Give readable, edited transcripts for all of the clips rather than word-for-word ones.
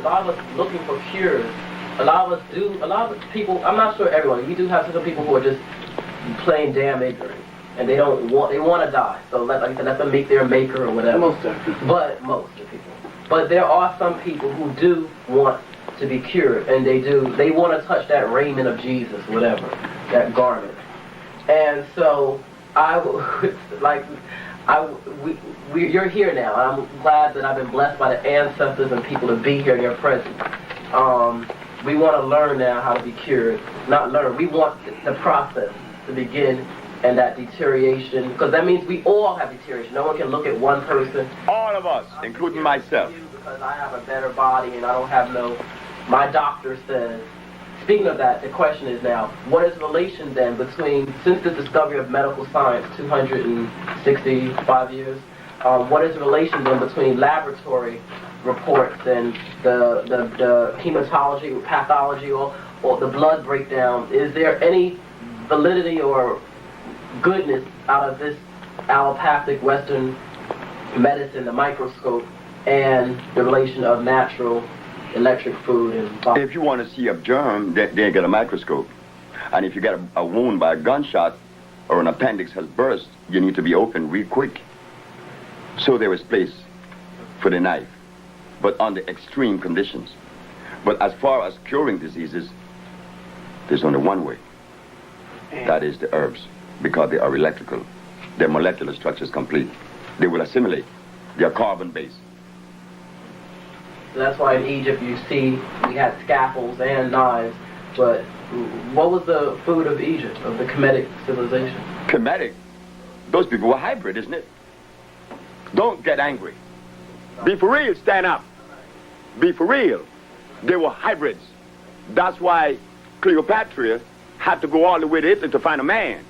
a lot of us looking for cures. A lot of people, I'm not sure everyone, you do have some people who are just plain damn ignorant. And they want to die. So let them meet their maker or whatever. Most of people. But most of people. But there are some people who do want to be cured, and they want to touch that raiment of Jesus, whatever, that garment. And so you're here now. And I'm glad that I've been blessed by the ancestors and people to be here in your presence. We want to learn now how to be cured. Not learn. We want the process to begin, and that deterioration, because that means we all have deterioration. No one can look at one person. All of us, including myself. Because I have a better body and I don't have my doctor says. Speaking of that, the question is now, what is the relation then between, since the discovery of medical science 265 years, what is the relation then between laboratory reports and the hematology, pathology, or the blood breakdown? Is there any validity or goodness out of this allopathic Western medicine, the microscope, and the relation of natural electric food and body? If you want to see a germ, they get a microscope. And if you get a wound by a gunshot or an appendix has burst, you need to be open real quick. So there is place for the knife, but under extreme conditions. But as far as curing diseases, there's only one way. That is the herbs, because they are electrical. Their molecular structure is complete. They will assimilate. They are carbon-based. So that's why in Egypt you see we had scalpels and knives. But what was the food of Egypt, of the Kemetic civilization? Kemetic? Those people were hybrid, isn't it? Don't get angry. Be for real, stand up. Be for real. They were hybrids. That's why Cleopatra had to go all the way to Italy to find a man.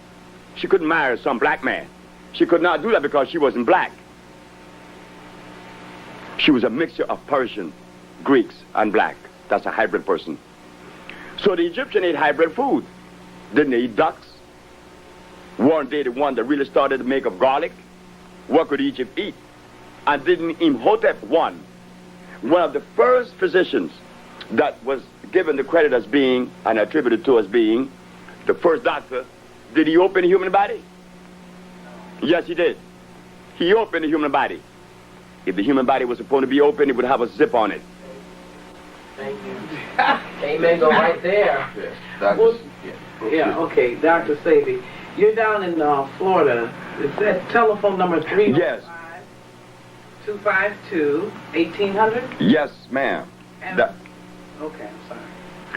She couldn't marry some black man. She could not do that because she wasn't black. She was a mixture of Persian, Greeks, and black. That's a hybrid person. So the Egyptian ate hybrid food. Didn't they eat ducks? Weren't they the one that really started to make of garlic? What could Egypt eat? And didn't Imhotep I, one of the first physicians that was given the credit as being, and attributed to as being, the first doctor, did he open the human body? Yes, he did. He opened the human body. If the human body was supposed to be open, it would have a zip on it. Thank you. Amen. Go right there. Yeah, okay, Dr. Sebi. You're down in Florida. Is that telephone number 305? Yes. 252-1800? Yes, ma'am. Okay, I'm sorry.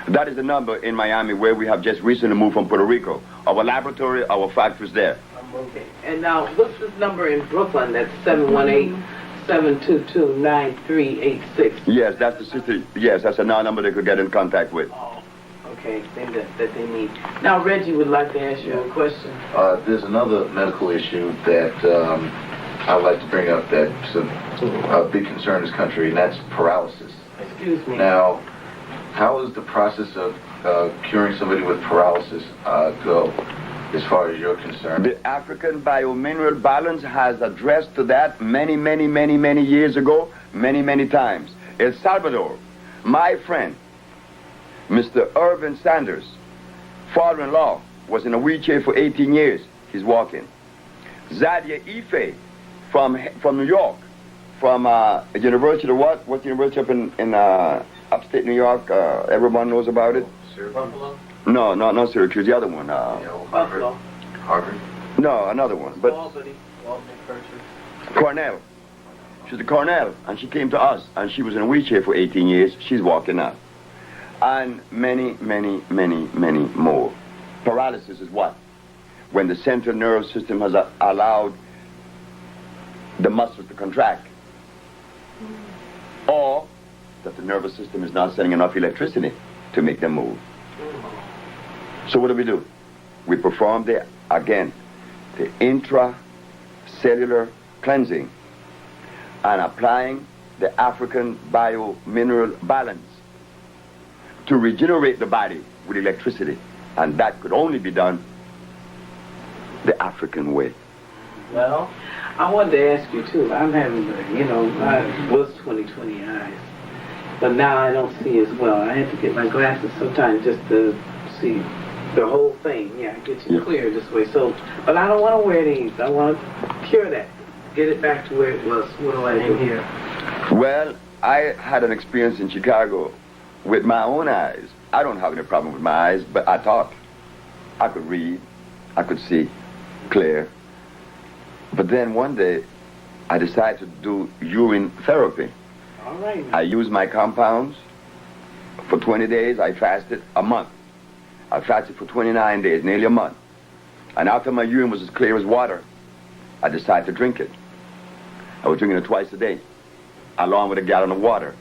That is the number in Miami where we have just recently moved from Puerto Rico. Our laboratory, our factory's there. Okay. And now, what's this number in Brooklyn? That's 718-722-9386. Yes, that's the sister. Yes, that's another number they could get in contact with. Oh, okay, thing that they need. Now, Reggie would like to ask you a question. There's another medical issue that I'd like to bring up that's a big concern in this country, and that's paralysis. Excuse me. Now, how does the process of curing somebody with paralysis go, as far as you're concerned? The African Biomineral Balance has addressed to that many years ago, many times. El Salvador, my friend, Mr. Irvin Sanders, father-in-law, was in a wheelchair for 18 years. He's walking. Zadia Ife from New York, from University of what? What university up in upstate New York? Everyone knows about it. Buffalo? No, not Syracuse. The other one. Buffalo. Harvard? No, another one. But Albany. Cornell. She's a Cornell, and she came to us, and she was in a wheelchair for 18 years. She's walking now. And many more. Paralysis is what? When the central nervous system has allowed the muscles to contract. Or that the nervous system is not sending enough electricity to make them move. So what do? We perform the intracellular cleansing and applying the African Biomineral Balance to regenerate the body with electricity. And that could only be done the African way. Well, I wanted to ask you too. I'm having, I was 20/20 eyes. but now I don't see as well. I had to get my glasses sometimes just to see the whole thing. Yeah, get you clear this way. So, but I don't want to wear these. I want to cure that. Get it back to where it was. What do I do here? Well, I had an experience in Chicago with my own eyes. I don't have any problem with my eyes, but I thought I could read, I could see clear. But then one day, I decided to do urine therapy. All right. I used my compounds for 20 days. I fasted a month. I fasted for 29 days, nearly a month. And after my urine was as clear as water, I decided to drink it. I was drinking it twice a day, along with a gallon of water.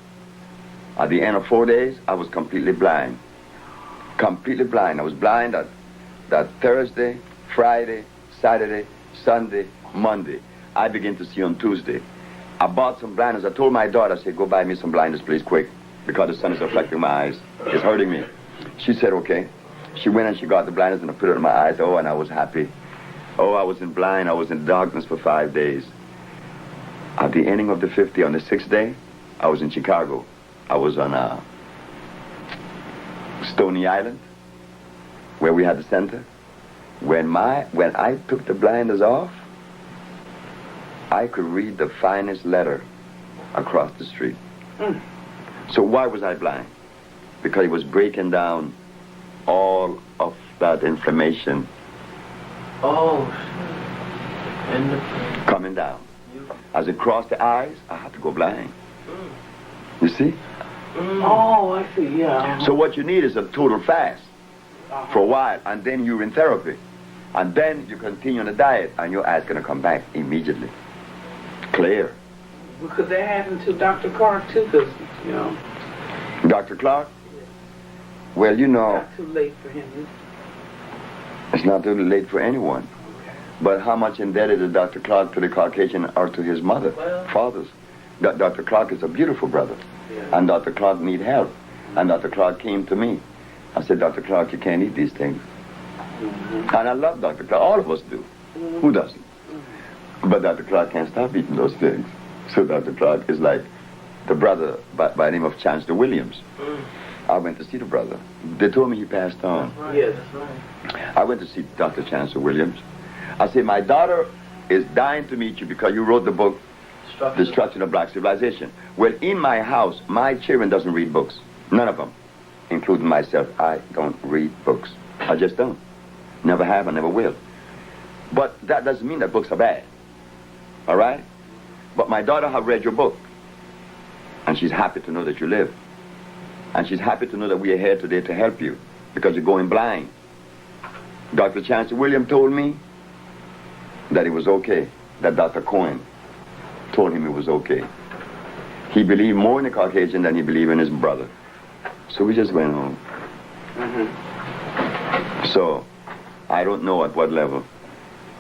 At the end of 4 days, I was completely blind. Completely blind. I was blind that Thursday, Friday, Saturday, Sunday, Monday. I began to see on Tuesday. I bought some blinders. I told my daughter, I said, go buy me some blinders, please, quick, because the sun is affecting my eyes. It's hurting me. She said, okay. She went and she got the blinders and I put it on my eyes. Oh, and I was happy. Oh, I wasn't blind. I was in darkness for 5 days. At the ending of the 50, on the 6th day, I was in Chicago. I was on Stony Island, where we had the center. When I took the blinders off, I could read the finest letter across the street. So why was I blind? Because it was breaking down all of that inflammation. Oh, Coming down. As it crossed the eyes, I had to go blind. You see? Oh, I see, yeah. So what you need is a total fast for a while, and then urine therapy. And then you continue on the diet, and your eyes going to come back immediately. Clear. Because that happened to Dr. Clark, too, because, you know. Dr. Clark? Well, you know, Not too late for him. it's not too late for anyone. But how much indebted is Dr. Clark to the Caucasian or to his mother, fathers? Dr. Clark is a beautiful brother, and Dr. Clark need help. And Dr. Clark came to me. I said, Dr. Clark, you can't eat these things. And I love Dr. Clark. All of us do. Who doesn't? But Dr. Clark can't stop eating those things. So Dr. Clark is like the brother by the name of Chancellor Williams. I went to see the brother. They told me he passed on. Yes, that's right. I went to see Dr. Chancellor Williams. I said, my daughter is dying to meet you because you wrote the book, Destruction of Black Civilization. Well, in my house, my children doesn't read books. None of them, including myself. I don't read books. I just don't. Never have, I never will. But that doesn't mean that books are bad. All right? But my daughter have read your book. And she's happy to know that you live. And she's happy to know that we are here today to help you because you're going blind. Dr. Chancellor Williams told me that it was okay, that Dr. Cohen told him it was okay. He believed more in the Caucasian than he believed in his brother. So we just went home. So, I don't know at what level.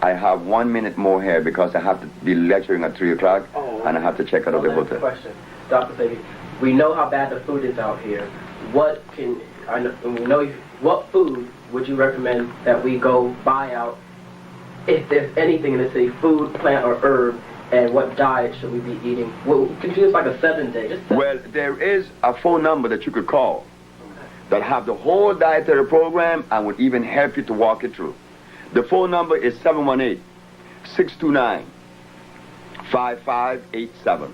I have 1 minute more here because I have to be lecturing at 3 o'clock and I have to check out of the hotel. Question, Dr. Sebi. We know how bad the food is out here. What food would you recommend that we go buy out, if there's anything in the city, food, plant, or herb, and what diet should we be eating? Well, could you just like a 7-day? Well, there is a phone number that you could call that have the whole dietary program and would even help you to walk it through. The phone number is 718-629-5587.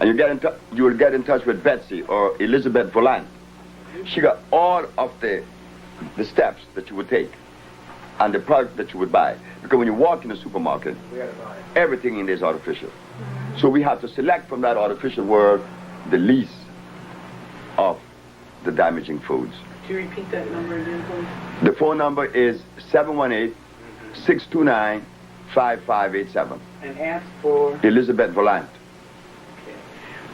And you will get in touch with Betsy or Elizabeth Volant. She got all of the steps that you would take and the product that you would buy. Because when you walk in the supermarket, everything in there is artificial. So we have to select from that artificial world the least of the damaging foods. Could you repeat that number again, please? The phone number is 718-629-5587. And ask for? Elizabeth Volant.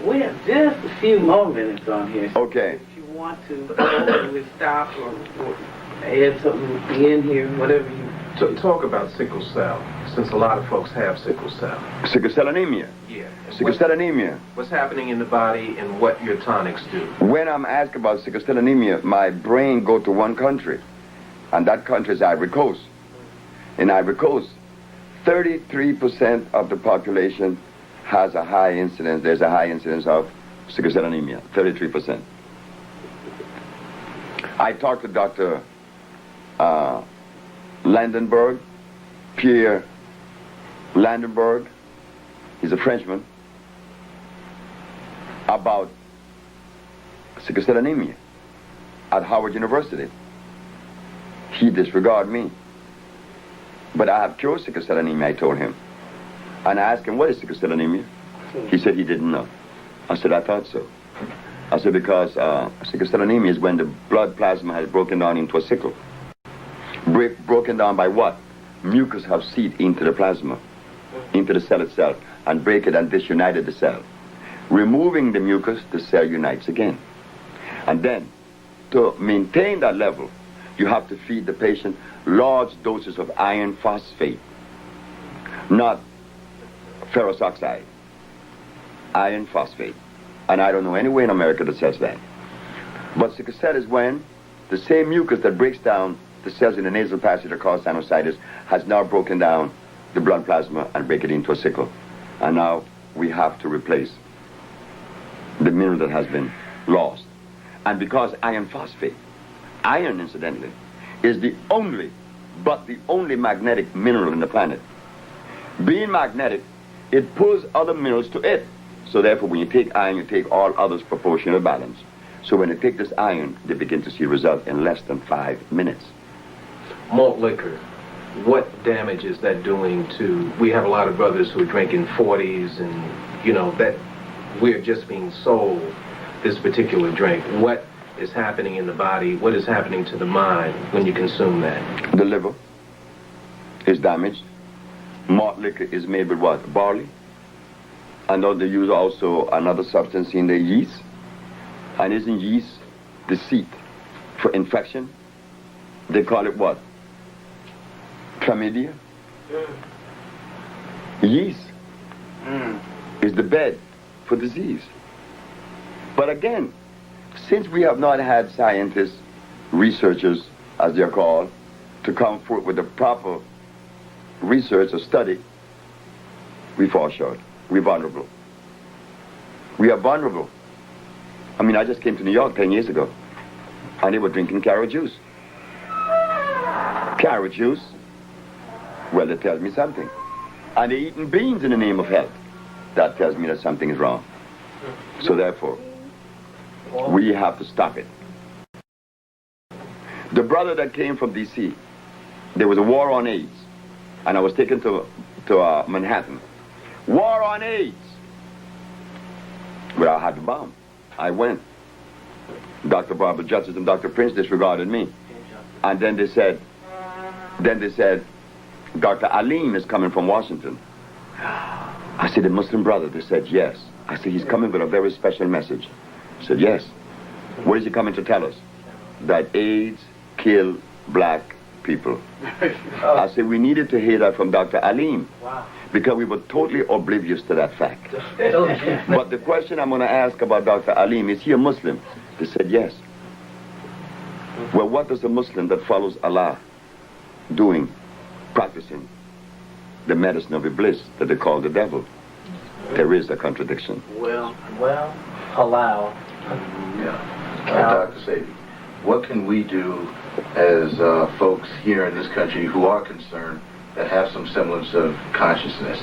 We have just a few more minutes on here. So Okay. if you want to go, we stop or add something at the end here, whatever you... Talk about sickle cell, since a lot of folks have sickle cell. Sickle cell anemia. Yeah. Sickle cell anemia. What's happening in the body and what your tonics do? When I'm asked about sickle cell anemia, my brain go to one country, and that country is Ivory Coast. In Ivory Coast, 33% of the population has a high incidence. There's a high incidence of sickle cell anemia, 33%. I talked to Dr. Landenberg, Pierre Landenberg, he's a Frenchman, about sickle cell anemia at Howard University. He disregarded me. But I have cured sickle cell anemia, I told him. And I asked him, what is sickle cell anemia? He said he didn't know. I said, I thought so. I said, because sickle cell anemia is when the blood plasma has broken down into a sickle. Broken down by what? Mucus have seeped into the plasma, into the cell itself, and break it and disunited the cell. Removing the mucus, the cell unites again. And then, to maintain that level, you have to feed the patient large doses of iron phosphate, not ferrous oxide, iron phosphate. And I don't know anywhere in America that says that. But sickle cell is when the same mucus that breaks down the cells in the nasal passage that cause sinusitis has now broken down the blood plasma and break it into a sickle. And now we have to replace the mineral that has been lost. And because iron phosphate, iron incidentally, is the only magnetic mineral in the planet. Being magnetic, it pulls other minerals to it. So therefore, when you take iron, you take all others proportional balance. So when they take this iron, they begin to see results in less than 5 minutes. Malt liquor, what damage is that doing to, we have a lot of brothers who are drinking 40s and, you know, that we're just being sold this particular drink. What is happening in the body? What is happening to the mind when you consume that? The liver is damaged. Malt liquor is made with what? Barley. And then they use also another substance in the yeast. And isn't yeast the seed for infection? They call it what? Chlamydia. Yeast is the bed for disease. But again, since we have not had scientists, researchers, as they're called, to come forth with the proper research or study, we fall short. We're vulnerable. We are vulnerable. I mean, I just came to New York 10 years ago, and they were drinking carrot juice. Carrot juice? Well, that tells me something. And they're eating beans in the name of health. That tells me that something is wrong. So therefore, we have to stop it. The brother that came from D.C., there was a war on AIDS, and I was taken to Manhattan. War on AIDS! Well, I had the bomb. I went. Dr. Barbara Justice and Dr. Prince disregarded me. And then they said, Dr. Alim is coming from Washington. I said, the Muslim brother? They said, yes. I said, he's coming with a very special message. I said, yes. What is he coming to tell us? That AIDS kill black people. I said, we needed to hear that from Dr. Alim. Wow. Because we were totally oblivious to that fact. But the question I'm going to ask about Dr. Alim, is he a Muslim? They said, yes. Well, what does a Muslim that follows Allah doing, practicing the medicine of Iblis that they call the devil? There is a contradiction. Well, halal. Dr. Sebi, what can we do as folks here in this country who are concerned, that have some semblance of consciousness?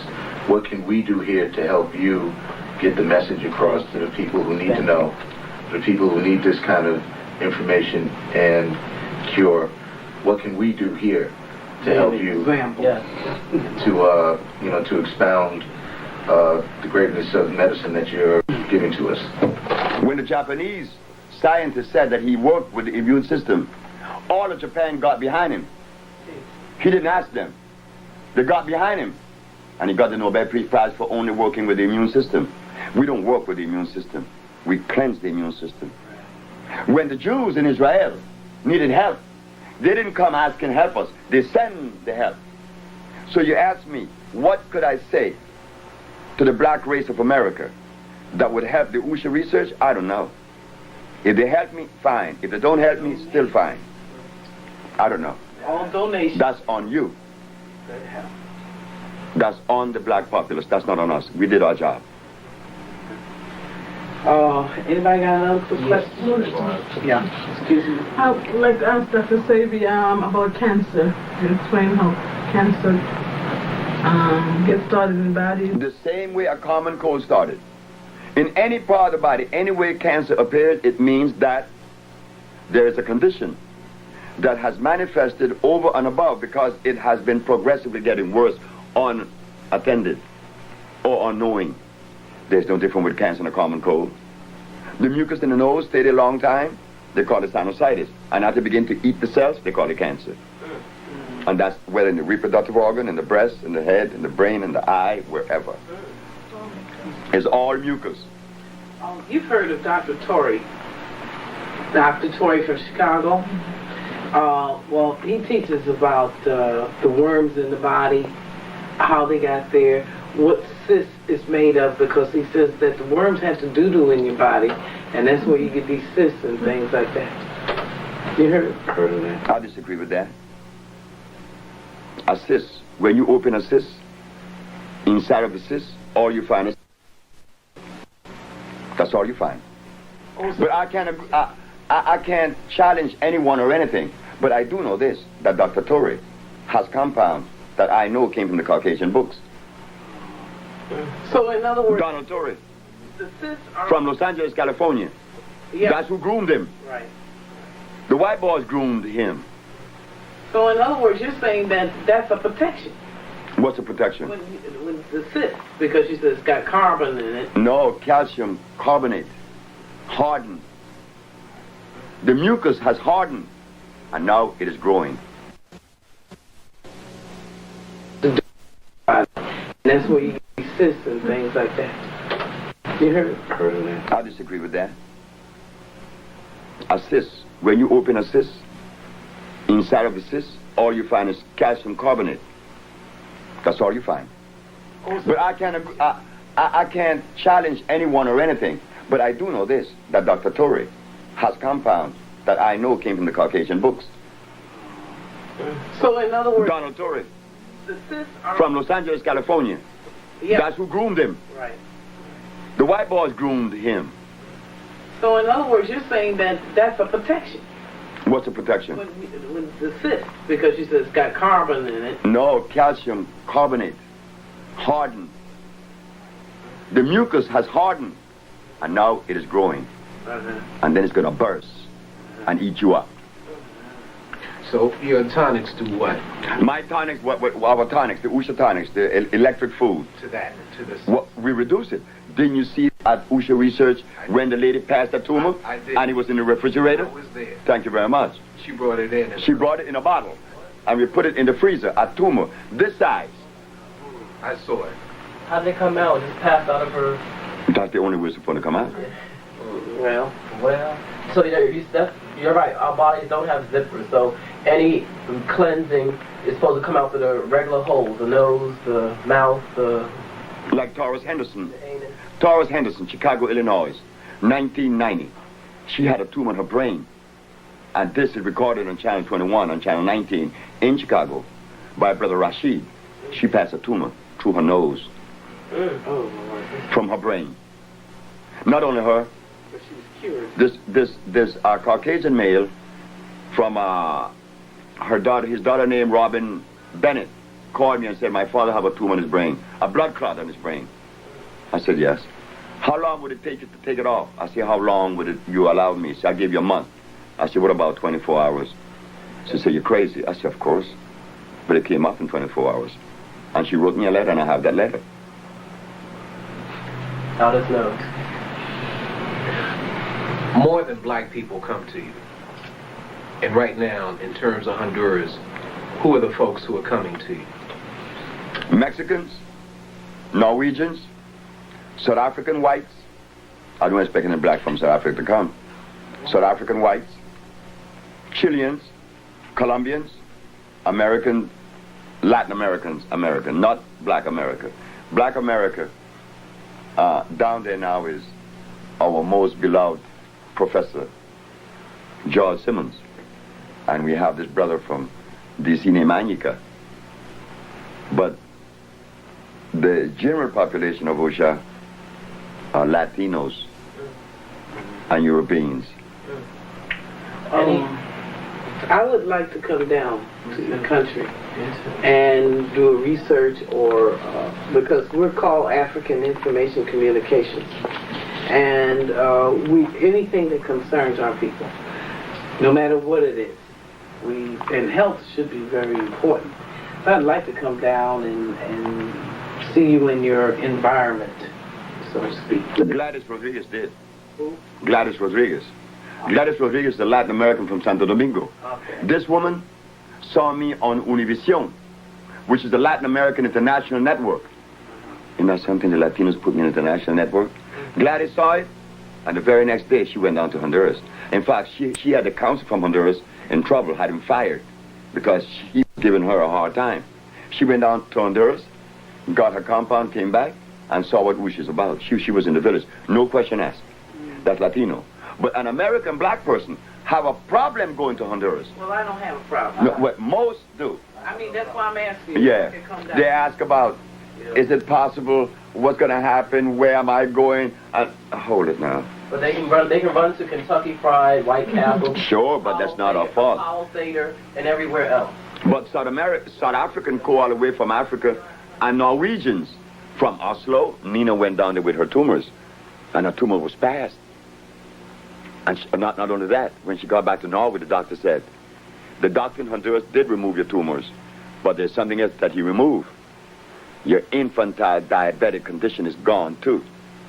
What can we do here to help you get the message across to the people who need to know, the people who need this kind of information and cure? What can we do here to help you to expound the greatness of medicine that you're giving to us? When the Japanese scientist said that he worked with the immune system, all of Japan got behind him. He didn't ask them. They got behind him. And he got the Nobel Peace Prize for only working with the immune system. We don't work with the immune system. We cleanse the immune system. When the Jews in Israel needed help, they didn't come asking help us. They send the help. So you ask me, what could I say to the black race of America that would help the OSHA research? I don't know. If they help me, fine. If they don't help me, still fine. I don't know. All donations. That's on you. That's on the black populace. That's not on us. We did our job. Anybody got another quick question? Yeah. Excuse me. I'd like to ask Dr. Sebi about cancer. You explain how cancer gets started in the body. The same way a common cold started. In any part of the body, any way cancer appears, it means that there is a condition that has manifested over and above because it has been progressively getting worse unattended or unknowing. There's no difference with cancer and a common cold. The mucus in the nose stayed a long time, they call it sinusitis. And as they begin to eat the cells, they call it cancer. And that's whether in the reproductive organ, in the breast, in the head, in the brain, in the eye, wherever. It's all mucus. You've heard of Dr. Torrey. Dr. Torrey from Chicago. Well, he teaches about the worms in the body, how they got there, what cyst is made of, because he says that the worms have to doo-doo in your body, and that's where you get these cysts and things like that. You heard of that? I disagree with that. A cyst, when you open a cyst, inside of the cyst, all you find is... That's all you find. But I can't challenge anyone or anything. But I do know this, that Dr. Torrey has compounds that I know came from the Caucasian books. So in other words... Donald Torrey, the cysts are... from Los Angeles, California. Yeah. That's who groomed him. Right. The white boys groomed him. So in other words, you're saying that that's a protection. What's the protection? When the cyst, because you said it's got carbon in it. No, calcium carbonate. Hardened. The mucus has hardened, and now it is growing. And that's where you get cysts and things like that. You heard of that? I disagree with that. A cyst, when you open a cyst, inside of the cyst, all you find is calcium carbonate. That's all you find. But I can't challenge anyone or anything. But I do know this, that Dr. Torrey has compounds that I know came from the Caucasian books. So in other words... Donald Torrey, the cysts are... from Los Angeles, California. Yeah. That's who groomed him. Right. The white boys groomed him. So in other words, you're saying that that's a protection. What's the protection? When the cyst, because you said it's got carbon in it. No, calcium carbonate. Hardened. The mucus has hardened, and now it is growing. And then it's going to burst and eat you up. So your tonics do what? My tonics, our tonics, the Usha tonics, the electric food. To that, to this. We reduce it. Didn't you see at Usha Research when the lady passed the tumor? I did. And it was in the refrigerator? I was there. Thank you very much. She brought it in. She brought it in a bottle. And we put it in the freezer, a tumor, this size. I saw it. How'd they come out? Just passed out of her... That's the only way it's supposed to come out. Well, so you're right. Our bodies don't have zippers, so any cleansing is supposed to come out through the regular holes, the nose, the mouth, the... Like Taurus Henderson. the anus. Taurus Henderson, Chicago, Illinois, 1990. She had a tumor in her brain. And this is recorded on Channel 21, on Channel 19, in Chicago, by Brother Rashid. She passed a tumor through her nose. From her brain. Not only her, but she was cured. this Caucasian male from his daughter named Robin Bennett called me and said, my father have a tumor in his brain, a blood clot in his brain. I said, yes. How long would it take you to take it off? I said, how long would you allow me? She said, I'll give you a month. I said, what about 24 hours? She said, you're crazy. I said, of course. But it came off in 24 hours. And she wrote me a letter, and I have that letter. Out his nose. More than black people come to you. And right now, in terms of Honduras, who are the folks who are coming to you? Mexicans, Norwegians, South African whites. I don't expect any black from South Africa to come. South African whites, Chileans, Colombians, American, Latin Americans, American, not black America. Black America, down there now is our most beloved professor, George Simmons. And we have this brother from DC named Anyika. But the general population of Osha are Latinos, and Europeans. I would like to come down to the country and do a research or, because we're called African Information Communications, and anything that concerns our people, no matter what it is, and health should be very important. So I'd like to come down and see you in your environment, so to speak. Gladys Rodriguez did. Who? Gladys Rodriguez. Gladys Rodriguez, the Latin American from Santo Domingo. Okay. This woman saw me on Univision, which is the Latin American International Network. Isn't that something? The Latinos put me in the international network. Gladys saw it, and the very next day she went down to Honduras. In fact, she had the counsel from Honduras in trouble, had him fired, because he was giving her a hard time. She went down to Honduras, got her compound, came back, and saw what WISH is about. She was in the village. No question asked. That's Latino. But an American black person have a problem going to Honduras. Well, I don't have a problem. No, what most do. I mean, that's why I'm asking you. Yeah. Okay, come down. They ask about, is it possible? What's going to happen? Where am I going? Hold it now. But they can run to Kentucky Fried, White Castle. Sure, but that's not our fault. Apollo Theater, and everywhere else. But South African go all the way from Africa, and Norwegians from Oslo. Nina went down there with her tumors, and her tumor was passed. And not only that, when she got back to Norway, the doctor said, the doctor in Honduras did remove your tumors, but there's something else that he removed. Your infantile diabetic condition is gone, too.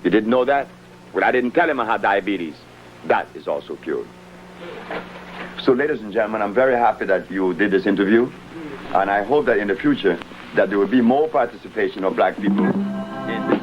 You didn't know that? Well, I didn't tell him I had diabetes. That is also cured. So, ladies and gentlemen, I'm very happy that you did this interview, and I hope that in the future that there will be more participation of black people in this